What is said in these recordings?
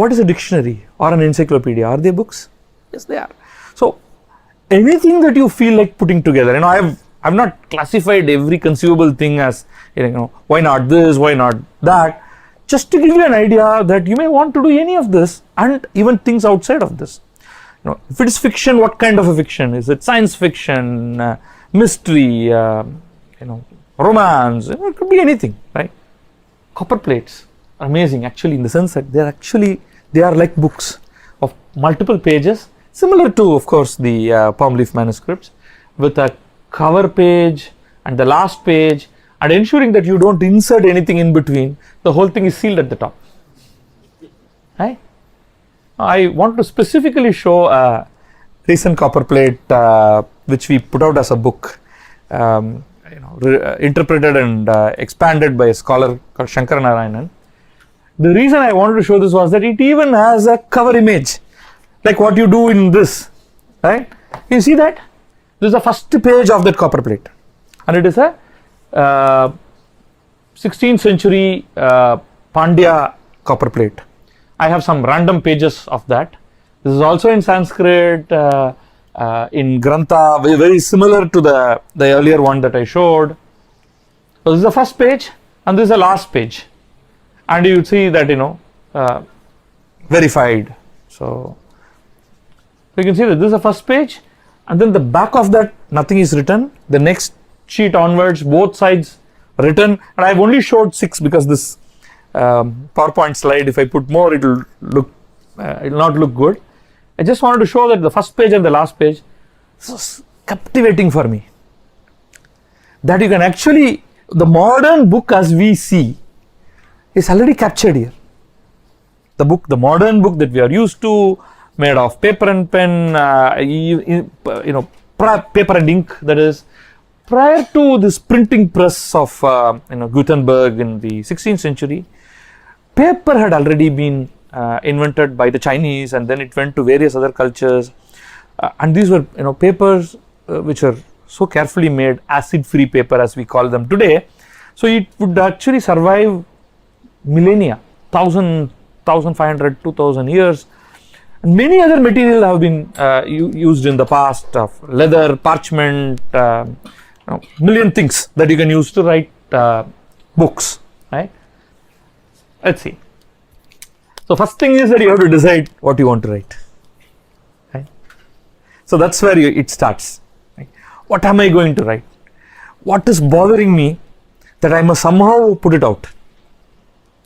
what is a dictionary or an encyclopedia? Are they books? Yes, they are. So anything that you feel like putting together, I've not classified every conceivable thing as, why not this, why not that, just to give you an idea that you may want to do any of this and even things outside of this. If it is fiction, what kind of a fiction? Is it science fiction, mystery, romance? It could be anything, right? Copper plates are amazing actually, in the sense that they are like books of multiple pages, similar to, of course, the palm leaf manuscripts, with a cover page and the last page, and ensuring that you don't insert anything in between. The whole thing is sealed at the top, right? I want to specifically show a recent copper plate which we put out as a book, interpreted and expanded by a scholar called Shankara Narayanan. The reason I wanted to show this was that it even has a cover image, like what you do in this, right? You see that? This is the first page of that copper plate, and it is a 16th century Pandya copper plate. I have some random pages of that. This is also in Sanskrit, in Grantha, very similar to the earlier one that I showed. So this is the first page and this is the last page, and you see that verified. So you can see that this is the first page, and then the back of that nothing is written. The next sheet onwards, both sides written, and I have only showed 6 because this PowerPoint slide, if I put more, it will not look good. I just wanted to show that the first page and the last page, this was captivating for me. That you can actually, the modern book as we see is already captured here. The modern book that we are used to, made of paper and pen, paper and ink, that is, prior to this printing press of Gutenberg in the 16th century, paper had already been invented by the Chinese, and then it went to various other cultures, and these were papers which are so carefully made, acid-free paper as we call them today. So it would actually survive millennia, 1,500, 2,000 years, and many other materials have been used in the past, of leather, parchment, million things that you can use to write books, right? Let's see. So first thing is that you have to decide what you want to write, right? So that's where it starts. Right? What am I going to write? What is bothering me that I must somehow put it out,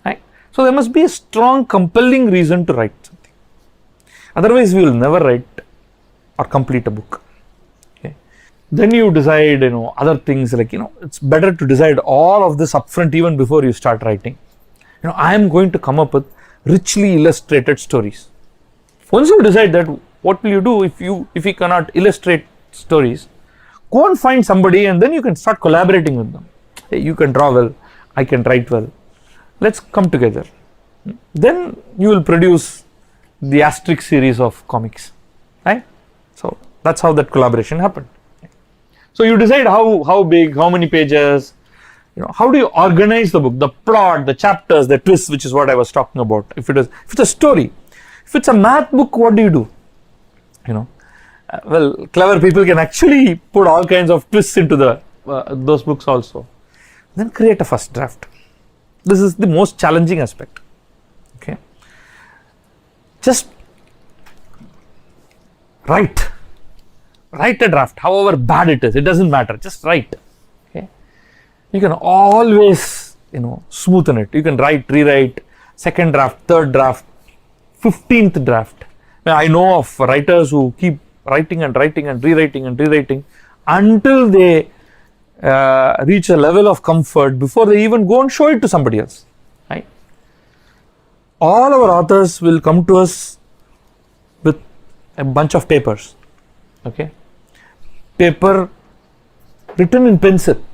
right? So there must be a strong, compelling reason to write something. Otherwise, we will never write or complete a book. Okay? Then you decide, other things like, it's better to decide all of this upfront even before you start writing. I am going to come up with richly illustrated stories. Once you decide that, what will you do if you cannot illustrate stories? Go and find somebody, and then you can start collaborating with them. Hey, you can draw well, I can write well. Let's come together. Then you will produce the asterisk series of comics, right? So that's how that collaboration happened. So you decide how big, how many pages. How do you organize the book, the plot, the chapters, the twists, which is what I was talking about. If it's a story, if it's a math book, what do you do? Well, clever people can actually put all kinds of twists into those books also. Then create a first draft. This is the most challenging aspect. Okay, just write a draft, however bad it is. It doesn't matter. Just write. You can always, smoothen it. You can rewrite, second draft, third draft, 15th draft. I know of writers who keep writing and writing and rewriting until they reach a level of comfort before they even go and show it to somebody else. Right? All our authors will come to us with a bunch of papers. Okay, paper written in pencil.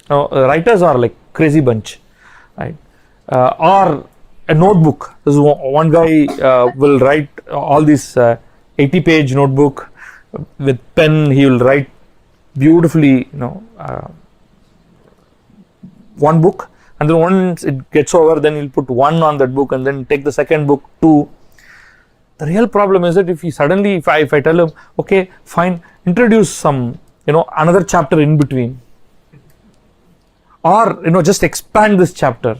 Writers are like crazy bunch, right? Or a notebook. This is one guy will write all these 80-page notebook with pen. He will write beautifully, one book, and then once it gets over, then you'll put 1 on that book and then take the second book 2. The real problem is that if I tell him, okay, fine, introduce some, another chapter in between, or just expand this chapter,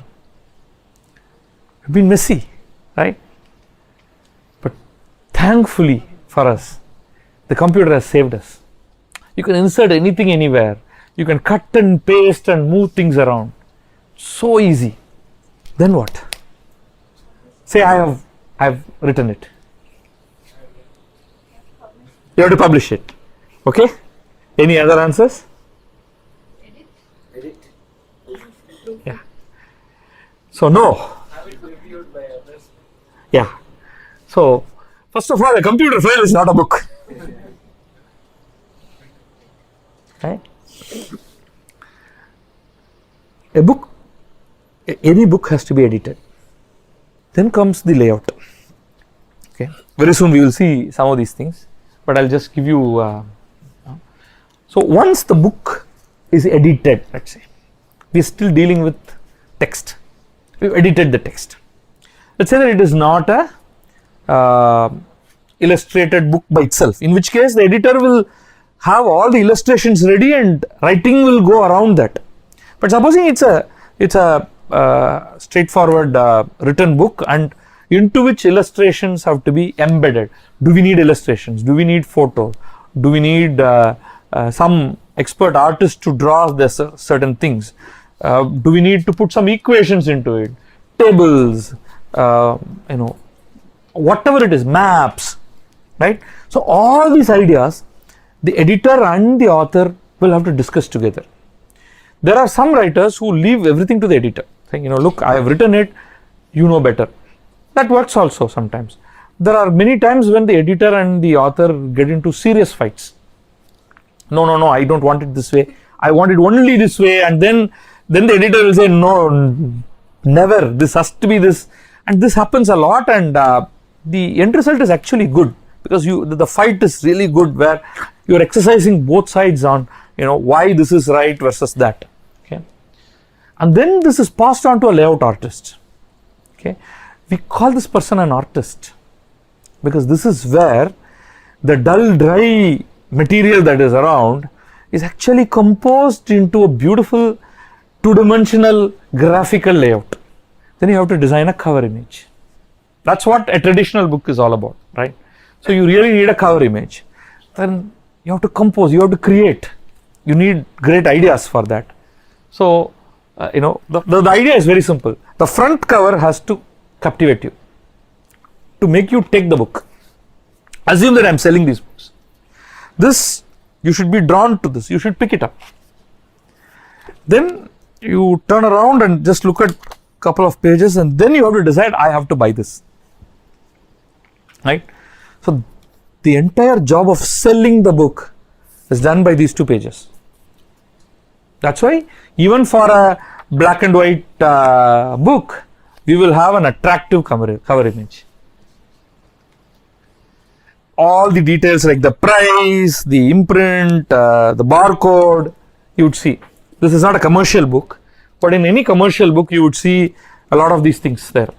it's been messy, right? But thankfully for us, the computer has saved us. You can insert anything anywhere. You can cut and paste and move things around. So easy. Then what? Say I've written it. You have to publish it. Okay? Any other answers? Edit. Yeah. So no. Have it reviewed by others. Yeah. So first of all, a computer file is not a book. Right? A book, any book has to be edited. Then comes the layout. Okay. Very soon we will see some of these things, but I'll just give you. So once the book is edited, let's say, we are still dealing with text. We've edited the text. Let's say that it is not a illustrated book by itself, in which case the editor will have all the illustrations ready and writing will go around that. But supposing it's a straightforward written book and into which illustrations have to be embedded. Do we need illustrations? Do we need photo? Do we need some expert artist to draw this certain things? Do we need to put some equations into it? Tables, whatever it is, maps, right? So all these ideas, the editor and the author will have to discuss together. There are some writers who leave everything to the editor, saying, look, I have written it, you know better. That works also sometimes. There are many times when the editor and the author get into serious fights. No, I don't want it this way. I want it only this way. And then the editor will say, no, never. This has to be this. And this happens a lot. And the end result is actually good, because the fight is really good, where you are exercising both sides on, why this is right versus that. Okay. And then this is passed on to a layout artist. Okay. We call this person an artist, because this is where the dull, dry material that is around is actually composed into a beautiful two-dimensional graphical layout. Then you have to design a cover image. That's what a traditional book is all about, right? So you really need a cover image. Then you have to compose, you have to create. You need great ideas for that. So, the idea is very simple. The front cover has to captivate you, to make you take the book. Assume that I am selling these books. You should be drawn to this. You should pick it up. Then you turn around and just look at a couple of pages, and then you have to decide, I have to buy this. Right? So the entire job of selling the book is done by these 2 pages. That's why even for a black and white book, we will have an attractive cover image. All the details like the price, the imprint, the barcode, you would see. This is not a commercial book, but in any commercial book you would see a lot of these things there,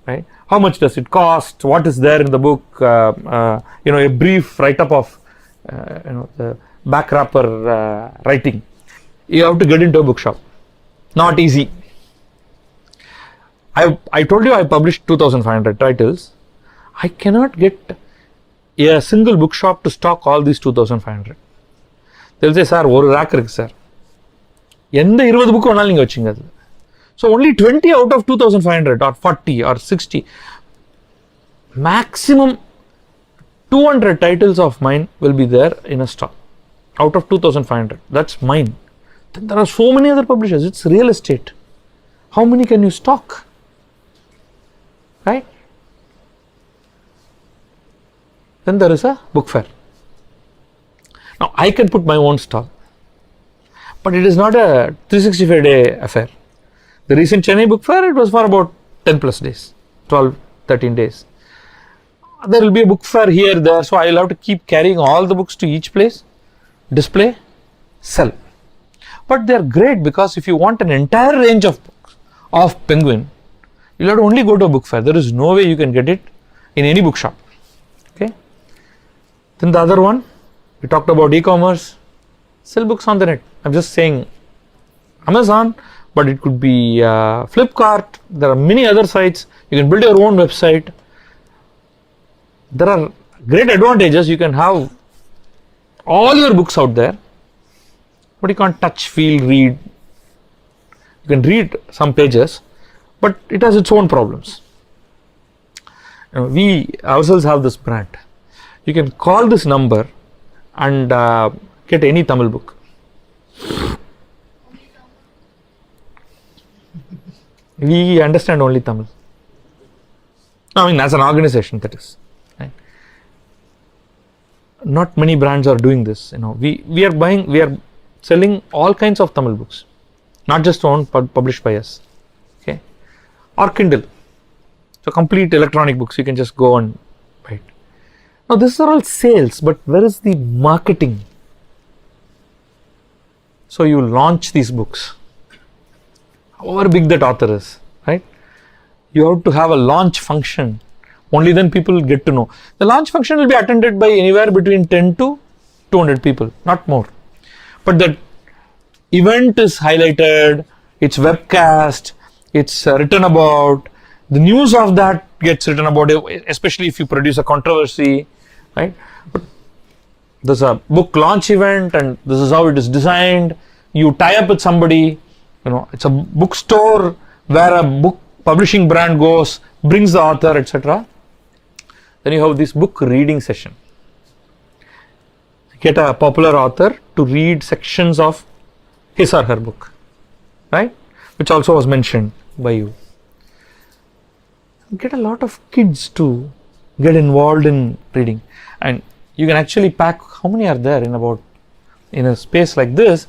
right? How much does it cost? What is there in the book? A brief write-up of the back wrapper writing. You have to get into a bookshop. Not easy. I told you I published 2,500 titles. I cannot get a single bookshop to stock all these 2,500. They'll say, sir, one rack irukku sir. எந்த 20 book வேணாலும் நீங்க வச்சுங்க அது. So only 20 out of 2,500 or 40 or 60. Maximum 200 titles of mine will be there in a stock out of 2,500. That's mine. Then there are so many other publishers. It's real estate. How many can you stock? Right? Then there is a book fair. Now I can put my own stall, but it is not a 365-day affair. The recent Chennai book fair, it was for about 10 plus days, 12, 13 days. There will be a book fair here, there, so I will have to keep carrying all the books to each place, display, sell. But they are great, because if you want an entire range of books, of Penguin, you'll have to only go to a book fair. There is no way you can get it in any bookshop. Okay. Then the other one, we talked about e-commerce, sell books on the net. I'm just saying Amazon, but it could be Flipkart. There are many other sites. You can build your own website. There are great advantages. You can have all your books out there, but you can't touch, feel, read. You can read some pages, but it has its own problems. We ourselves have this brand. You can call this number and get any Tamil book. We understand only Tamil. I mean, as an organization, that is. Right? Not many brands are doing this. We are selling all kinds of Tamil books, not just one published by us. Okay, or Kindle. So complete electronic books, you can just go and buy it. Now, these are all sales, but where is the marketing? So you launch these books, however big that author is, right? You have to have a launch function. Only then people get to know. The launch function will be attended by anywhere between 10 to 200 people, not more. But the event is highlighted, it's webcast, it's written about, the news of that gets written about, especially if you produce a controversy, right? But there's a book launch event and this is how it is designed. You tie up with somebody, it's a bookstore where a book publishing brand goes, brings the author, etc. Then you have this book reading session. Get a popular author to read sections of his or her book, right? Which also was mentioned by you. Get a lot of kids to get involved in reading, and you can actually pack, how many are there in a space like this,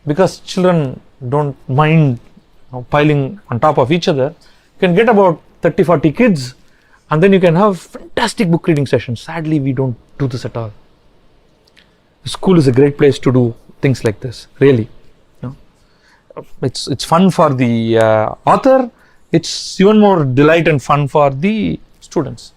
because children don't mind piling on top of each other. You can get about 30-40 kids, and then you can have fantastic book reading sessions. Sadly, we don't do this at all. The school is a great place to do things like this, really. It's fun for the author. It's even more delight and fun for the students.